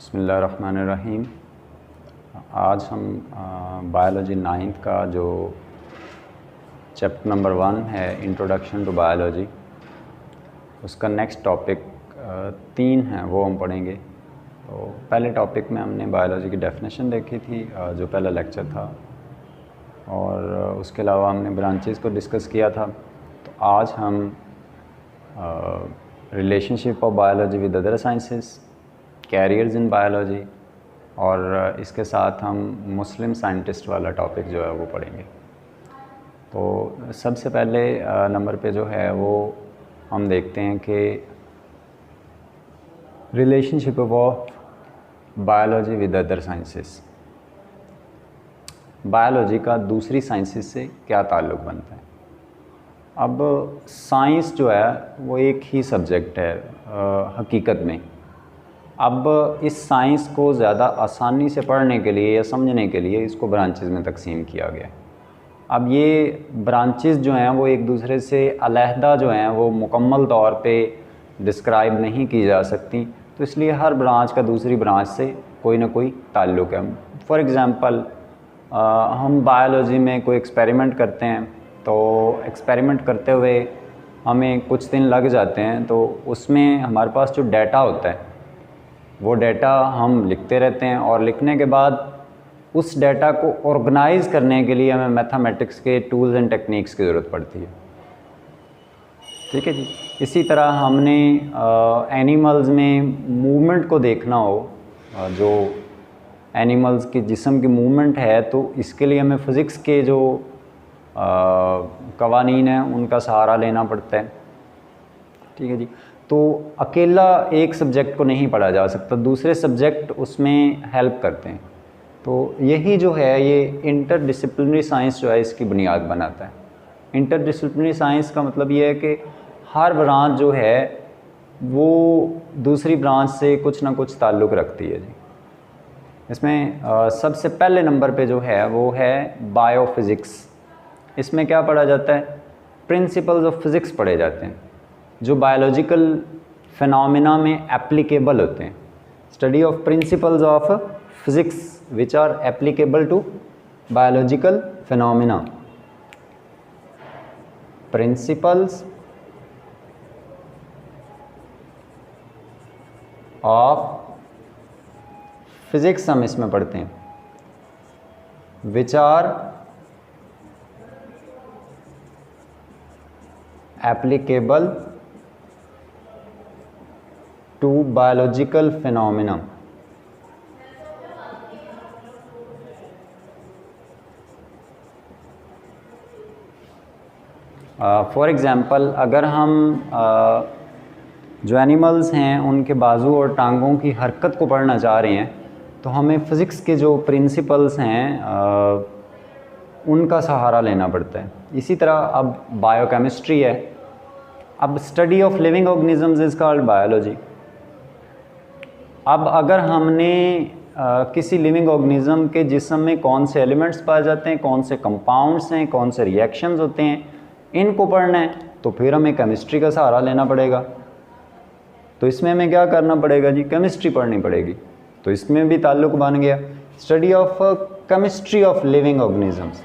बिस्मिल्लाहिर्रहमानिर्रहीम। आज हम बायोलॉजी 9th का जो चैप्टर नंबर 1 है इंट्रोडक्शन टू बायोलॉजी, उसका नेक्स्ट टॉपिक 3 है, वो हम पढ़ेंगे। तो पहले टॉपिक में हमने बायोलॉजी की डेफिनेशन देखी थी, जो पहला लेक्चर था, और उसके अलावा हमने ब्रांचेस को डिस्कस किया था। तो आज हम relationship of biology with other sciences, carriers in biology, और इसके साथ हम मुस्लिम साइंटिस्ट वाला टॉपिक जो है वो पढ़ेंगे। तो सबसे पहले नंबर पे जो है वो हम देखते हैं कि relationship of biology with other sciences, biology का दूसरी साइंसेस से क्या ताल्लुक़ बनता है। अब साइंस जो है वो एक ही सब्जेक्ट है हकीकत में। अब इस साइंस को ज़्यादा आसानी से पढ़ने के लिए या समझने के लिए इसको ब्रांचेस में तकसीम किया गया है। अब ये ब्रांचेस जो हैं वो एक दूसरे से अलहदा जो हैं वो मुकम्मल तौर पे डिस्क्राइब नहीं की जा सकती, तो इसलिए हर ब्रांच का दूसरी ब्रांच से कोई ना कोई ताल्लुक़ है। फॉर एग्ज़ाम्पल हम बायोलॉजी में कोई एक्सपेरिमेंट करते हैं, तो एक्सपेरिमेंट करते हुए हमें कुछ दिन लग जाते हैं, तो उसमें हमारे पास जो डाटा होता है वो डाटा हम लिखते रहते हैं, और लिखने के बाद उस डाटा को ऑर्गेनाइज़ करने के लिए हमें मैथमेटिक्स के टूल्स एंड टेक्निक्स की ज़रूरत पड़ती है। ठीक है जी। इसी तरह हमने एनिमल्स में मूवमेंट को देखना हो, जो एनिमल्स के जिस्म की मूवमेंट है, तो इसके लिए हमें फ़िज़िक्स के जो कवानीन हैं उनका सहारा लेना पड़ता है। ठीक है जी। तो अकेला एक सब्जेक्ट को नहीं पढ़ा जा सकता, दूसरे सब्जेक्ट उसमें हेल्प करते हैं। तो यही जो है ये इंटरडिसिप्लिनरी साइंस जो है इसकी बुनियाद बनाता है। इंटरडिसिप्लिनरी साइंस का मतलब ये है कि हर ब्रांच जो है वो दूसरी ब्रांच से कुछ ना कुछ ताल्लुक़ रखती है जी। इसमें सबसे पहले नंबर पे जो है वो है बायोफिज़िक्स। इसमें क्या पढ़ा जाता है? प्रिंसिपल्स ऑफ फिज़िक्स पढ़े जाते हैं जो बायोलॉजिकल फिनोमेना में एप्लीकेबल होते हैं। Study of principles of physics which are applicable to biological phenomena. Principles of physics हम इसमें पढ़ते हैं, which are applicable to biological phenomena. For example अगर हम जो एनिमल्स हैं उनके बाजू और टांगों की हरकत को पढ़ना चाह रहे हैं, तो हमें फ़िज़िक्स के जो प्रिंसिपल्स हैं उनका सहारा लेना पड़ता है। इसी तरह अब बायोकेमिस्ट्री है। अब study of living organisms is called biology. अब अगर हमने किसी लिविंग ऑर्गेनिज़म के जिस्म में कौन से एलिमेंट्स पाए जाते हैं, कौन से कंपाउंड्स हैं, कौन से रिएक्शंस होते हैं, इनको पढ़ना है, तो फिर हमें केमिस्ट्री का सहारा लेना पड़ेगा। तो इसमें हमें क्या करना पड़ेगा जी? केमिस्ट्री पढ़नी पड़ेगी। तो इसमें भी ताल्लुक़ बन गया। Study of chemistry of living organisms,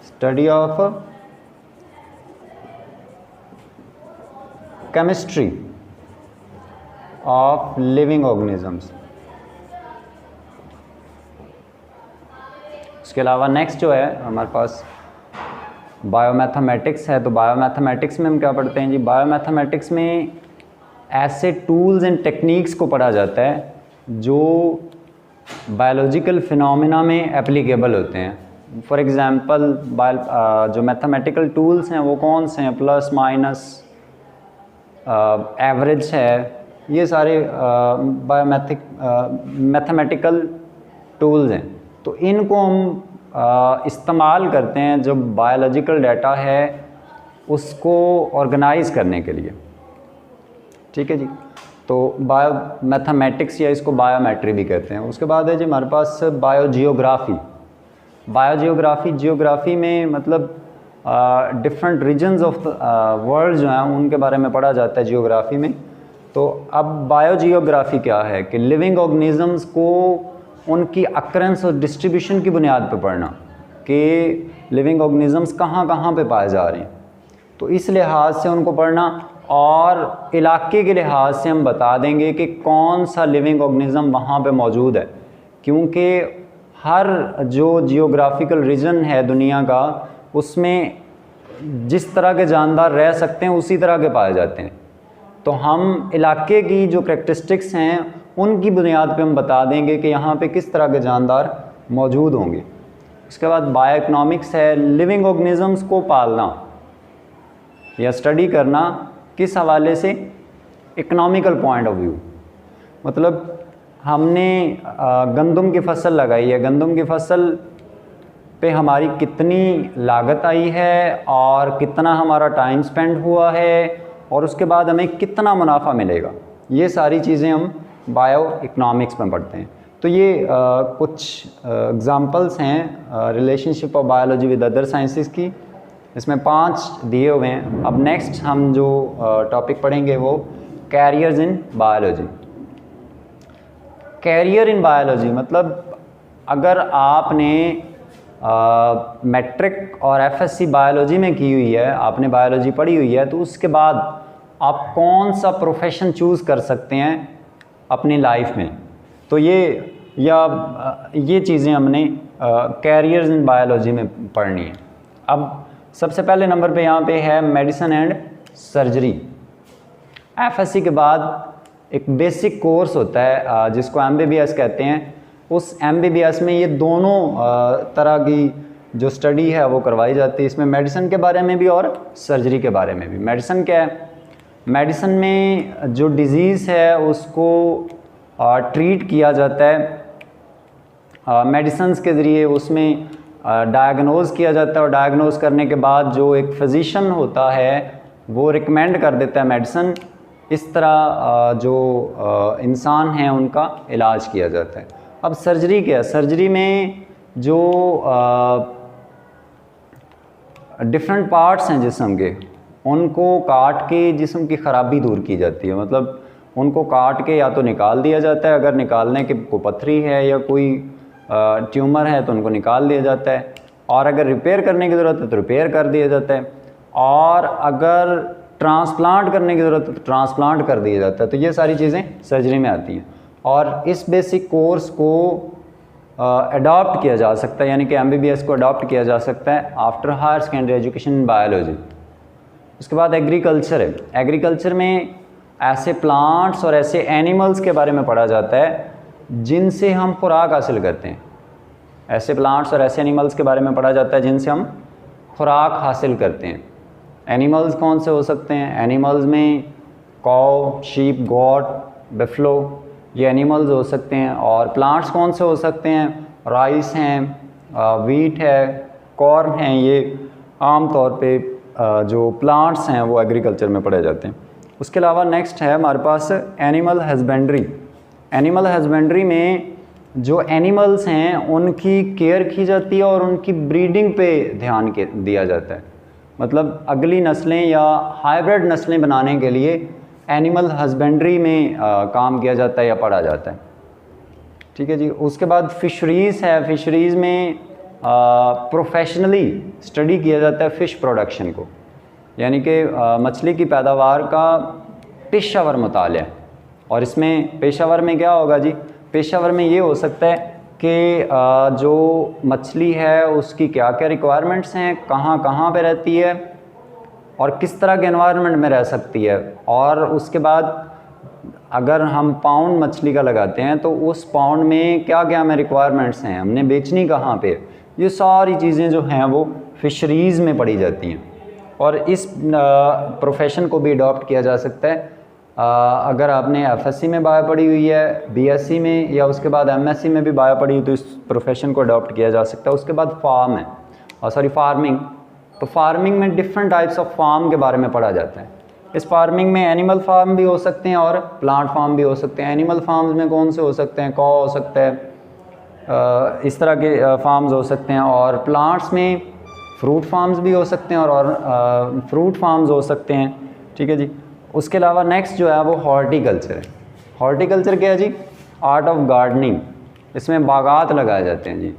study of chemistry of living organisms. उसके अलावा नेक्स्ट जो है हमारे पास बायोमैथमेटिक्स है। तो बायोमैथमेटिक्स में हम क्या पढ़ते हैं जी? बायोमैथमेटिक्स में ऐसे टूल्स एंड टेक्निक्स को पढ़ा जाता है जो बायोलॉजिकल फिनोमेना में एप्लीकेबल होते हैं। फॉर एग्ज़ाम्पल जो मैथमेटिकल टूल्स हैं वो कौन से हैं? प्लस, माइनस, एवरेज है, ये सारे मैथमेटिकल टूल्स हैं। तो इनको हम इस्तेमाल करते हैं जब बायोलॉजिकल डाटा है उसको ऑर्गेनाइज़ करने के लिए। ठीक है जी। तो बायोमैथमेटिक्स या इसको बायोमेट्री भी कहते हैं। उसके बाद है जी हमारे पास बायोजियोग्राफी। बायोजियोग्राफी, जियोग्राफी में मतलब डिफरेंट रीजन्स ऑफ वर्ल्ड जो हैं उनके बारे में पढ़ा जाता है जियोग्राफी में। तो अब बायोजियोग्राफी क्या है कि लिविंग ऑर्गेनिजम्स को उनकी अक्रेंस और डिस्ट्रीब्यूशन की बुनियाद पर पढ़ना कि लिविंग ऑर्गेनिजम्स कहाँ कहाँ पे पाए जा रहे हैं, तो इस लिहाज से उनको पढ़ना। और इलाके के लिहाज से हम बता देंगे कि कौन सा लिविंग ऑर्गेनिज्म वहाँ पे मौजूद है, क्योंकि हर जो जियोग्राफिकल रीजन है दुनिया का उसमें जिस तरह के जानदार रह सकते हैं उसी तरह के पाए जाते हैं। तो हम इलाके की जो करैक्टरिस्टिक्स हैं उनकी बुनियाद पे हम बता देंगे कि यहाँ पे किस तरह के जानदार मौजूद होंगे। उसके बाद बायो इकोनॉमिक्स है, लिविंग ऑर्गेनिजम्स को पालना या स्टडी करना किस हवाले से, इकोनॉमिकल पॉइंट ऑफ व्यू। मतलब हमने गंदम की फसल लगाई है, गंदम की फसल पे हमारी कितनी लागत आई है और कितना हमारा टाइम स्पेंड हुआ है और उसके बाद हमें कितना मुनाफा मिलेगा, ये सारी चीज़ें हम बायो इकोनॉमिक्स में पढ़ते हैं। तो ये कुछ एग्ज़ाम्पल्स हैं relationship of biology with other sciences की, इसमें 5 दिए हुए हैं। अब नेक्स्ट हम जो टॉपिक पढ़ेंगे वो careers in biology. Career in biology मतलब अगर आपने मैट्रिक और एफएससी बायोलॉजी में की हुई है, आपने बायोलॉजी पढ़ी हुई है, तो उसके बाद आप कौन सा प्रोफेशन चूज़ कर सकते हैं अपनी लाइफ में। तो ये चीज़ें हमने कैरियर्स इन बायोलॉजी में पढ़नी है। अब सबसे पहले नंबर पे यहाँ पे है मेडिसिन एंड सर्जरी। एफएससी के बाद एक बेसिक कोर्स होता है जिसको एमबीबीएस कहते हैं। उस एमबीबीएस में ये दोनों तरह की जो स्टडी है वो करवाई जाती है। इसमें मेडिसिन के बारे में भी और सर्जरी के बारे में भी। मेडिसिन क्या है, मेडिसिन में जो डिज़ीज़ है उसको ट्रीट किया जाता है मेडिसिन्स के ज़रिए, उसमें डायग्नोज़ किया जाता है और डायग्नोज़ करने के बाद जो एक फिजिशियन होता है वो रिकमेंड कर देता है मेडिसिन। इस तरह जो इंसान हैं उनका इलाज किया जाता है। अब सर्जरी क्या है, सर्जरी में जो डिफरेंट पार्ट्स हैं जिस्म के, उनको काट के जिस्म की ख़राबी दूर की जाती है। मतलब उनको काट के या तो निकाल दिया जाता है, अगर निकालने के कोई पथरी है या कोई ट्यूमर है तो उनको निकाल दिया जाता है, और अगर रिपेयर करने की ज़रूरत है तो रिपेयर कर दिया जाता है, और अगर ट्रांसप्लांट करने की ज़रूरत है तो ट्रांसप्लांट कर दिया जाता है। तो ये सारी चीज़ें सर्जरी में आती हैं और इस बेसिक कोर्स को अडॉप्ट किया जा सकता है, यानी कि एमबीबीएस को अडॉप्ट किया जा सकता है after higher secondary education in biology. उसके बाद एग्रीकल्चर है। एग्रीकल्चर में ऐसे प्लांट्स और ऐसे एनिमल्स के बारे में पढ़ा जाता है जिनसे हम खुराक हासिल करते हैं। ऐसे प्लांट्स और ऐसे एनिमल्स के बारे में पढ़ा जाता है जिनसे हम खुराक हासिल करते हैं। एनिमल्स कौन से हो सकते हैं, एनिमल्स में कॉव, शीप, गॉट, बिफलो, ये एनिमल्स हो सकते हैं। और प्लांट्स कौन से हो सकते हैं, राइस हैं, वीट है, कॉर्न हैं। ये आम तौर पे जो प्लांट्स हैं वो एग्रीकल्चर में पढ़े जाते हैं। उसके अलावा नेक्स्ट है हमारे पास एनिमल हस्बेंड्री। एनिमल हस्बेंड्री में जो एनिमल्स हैं उनकी केयर की जाती है और उनकी ब्रीडिंग पे ध्यान दिया जाता है। मतलब अगली नस्लें या हाइब्रिड नस्लें बनाने के लिए एनिमल हस्बेंड्री में काम किया जाता है या पढ़ा जाता है। ठीक है जी। उसके बाद फ़िशरीज़ है। फ़िशरीज़ में प्रोफेशनली स्टडी किया जाता है फ़िश प्रोडक्शन को, यानी कि मछली की पैदावार का पेशेवर मुताला। और इसमें पेशेवर में क्या होगा जी, पेशेवर में ये हो सकता है कि जो मछली है उसकी क्या क्या रिक्वायरमेंट्स हैं, कहाँ कहाँ पे रहती है और किस तरह के एनवायरनमेंट में रह सकती है। और उसके बाद अगर हम पाउंड मछली का लगाते हैं तो उस पाउंड में क्या क्या हमें रिक्वायरमेंट्स हैं, हमने बेचनी कहाँ पे, ये सारी चीज़ें जो हैं वो फ़िशरीज़ में पढ़ी जाती हैं। और इस प्रोफेशन को भी अडॉप्ट किया जा सकता है अगर आपने एफएससी में बायो पढ़ी हुई है, बीएससी में, या उसके बाद एमएससी में भी बायो पढ़ी हुई, तो इस प्रोफेशन को अडॉप्ट किया जा सकता है। उसके बाद फार्म है, और फार्मिंग। तो फार्मिंग में डिफरेंट टाइप्स ऑफ फार्म के बारे में पढ़ा जाता है। इस फार्मिंग में एनिमल फार्म भी हो सकते हैं और प्लांट फार्म भी हो सकते हैं। एनिमल फार्म्स में कौन से हो सकते हैं, कौ हो सकता है, इस तरह के फार्म्स हो सकते हैं। और प्लांट्स में फ्रूट फार्म्स भी हो सकते हैं और फ्रूट फार्म्स हो सकते हैं। ठीक है जी। उसके अलावा नेक्स्ट जो है वो हॉर्टिकल्चर है। हॉर्टिकल्चर क्या है जी? Art of gardening. इसमें बागात लगाए जाते हैं जी,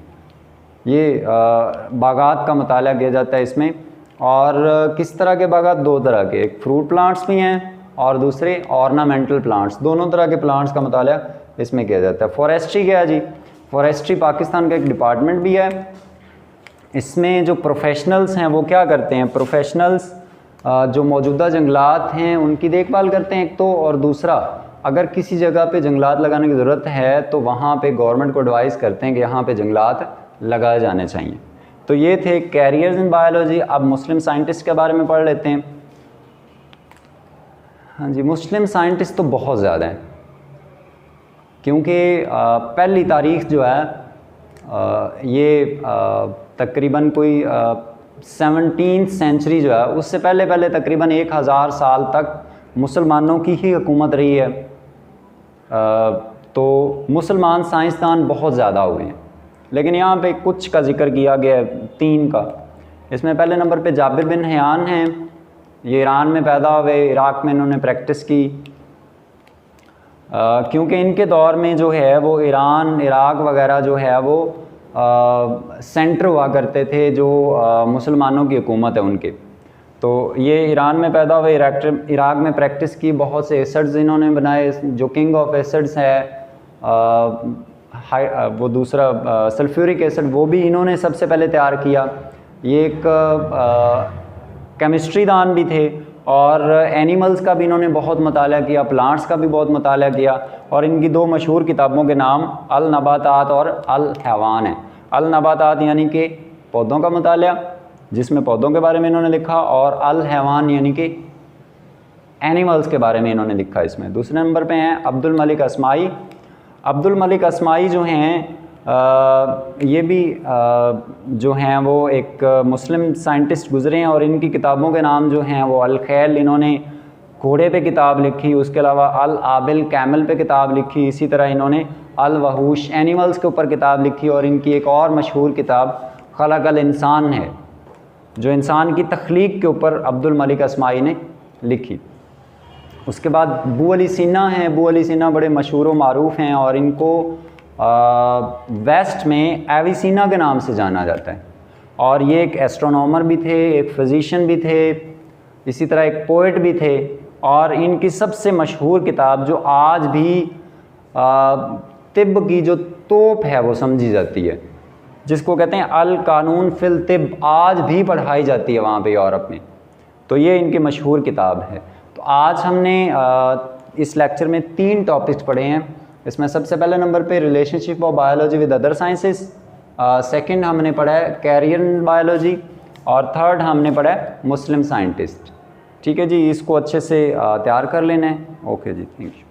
ये बागात का मुताला किया जाता है इसमें। और किस तरह के बागात? दो तरह के, एक फ्रूट प्लांट्स भी हैं और दूसरे ऑर्नामेंटल प्लांट्स, दोनों तरह के प्लांट्स का मुताला इसमें किया जाता है। फॉरेस्ट्री क्या है जी? फॉरेस्ट्री पाकिस्तान का एक डिपार्टमेंट भी है। इसमें जो प्रोफेशनल्स हैं वो क्या करते हैं? प्रोफेशनल्स जो मौजूदा जंगलात हैं उनकी देखभाल करते हैं एक तो, और दूसरा अगर किसी जगह पे जंगलात लगाने की ज़रूरत है तो वहाँ पे गवर्नमेंट को एडवाइस करते हैं कि यहाँ पे जंगलात लगाए जाने चाहिए। तो ये थे कैरियर्स इन बायोलॉजी। अब मुस्लिम साइंटिस्ट के बारे में पढ़ लेते हैं। हाँ जी, मुस्लिम साइंटिस्ट तो बहुत ज़्यादा हैं, क्योंकि पहली तारीख जो है ये तकरीबन कोई 17th सेंचुरी जो है उससे पहले तकरीबन 1000 साल तक मुसलमानों की ही हुकूमत रही है। तो मुसलमान साइंसदान बहुत ज़्यादा हुए हैं, लेकिन यहाँ पे कुछ का जिक्र किया गया है, 3 का। इसमें पहले नंबर पे जाबिर बिन हयान हैं। ये ईरान में पैदा हुए, इराक़ में इन्होंने प्रैक्टिस की, क्योंकि इनके दौर में जो है वो ईरान, इराक़ वगैरह जो है वो सेंटर हुआ करते थे जो मुसलमानों की हुकूमत है उनके। तो ये ईरान में पैदा हुए, इराक़ में प्रैक्टिस की, बहुत से एसिड्स इन्होंने बनाए। जो किंग ऑफ एसिड्स है वो दूसरा सल्फ्यूरिक एसिड, वो भी इन्होंने सबसे पहले तैयार किया। ये एक केमिस्ट्री दान भी थे और एनिमल्स का भी इन्होंने बहुत मुताला किया, प्लांट्स का भी बहुत मुताला किया। और इनकी 2 मशहूर किताबों के नाम अल नबातात और अल हैवान है। अल नबातात यानी कि पौधों का मुताला, जिसमें पौधों के बारे में इन्होंने लिखा, और अल हैवान यानी कि एनिमल्स के बारे में इन्होंने लिखा इसमें। दूसरे नंबर पे हैं अब्दुल मलिक अस्माई। अब्दुल मलिक अस्माई जो हैं ये भी जो हैं वो एक मुस्लिम साइंटिस्ट गुज़रे हैं, और इनकी किताबों के नाम जो हैं वो अल खैल, इन्होंने घोड़े पे किताब लिखी, उसके अलावा अल आबिल कैमल पे किताब लिखी, इसी तरह इन्होंने अल वहूश एनिमल्स के ऊपर किताब लिखी। और इनकी एक और मशहूर किताब खलक़ल इंसान है, जो इंसान की तख्लीक के ऊपर अब्दुल मलिक अस्माई ने लिखी। उसके बाद अबू अली सीना हैं। अबू अली सीना बड़े मशहूर व मारूफ़ हैं, और इनको वेस्ट में एविसीना के नाम से जाना जाता है। और ये एक एस्ट्रोनॉमर भी थे, एक फिज़िशियन भी थे, इसी तरह एक पोइट भी थे। और इनकी सबसे मशहूर किताब जो आज भी तिब्ब की जो तोप है वो समझी जाती है, जिसको कहते हैं अल कानून फिल तिब, आज भी पढ़ाई जाती है वहाँ पे यूरोप में। तो ये इनकी मशहूर किताब है। तो आज हमने इस लेक्चर में 3 टॉपिक्स पढ़े हैं। इसमें सबसे पहले नंबर पे relationship of biology with other sciences, second हमने पढ़ा है कैरियर इन बायोलॉजी, और थर्ड हमने पढ़ा है मुस्लिम साइंटिस्ट। ठीक है जी, इसको अच्छे से तैयार कर लेना है। ओके जी, थैंक यू।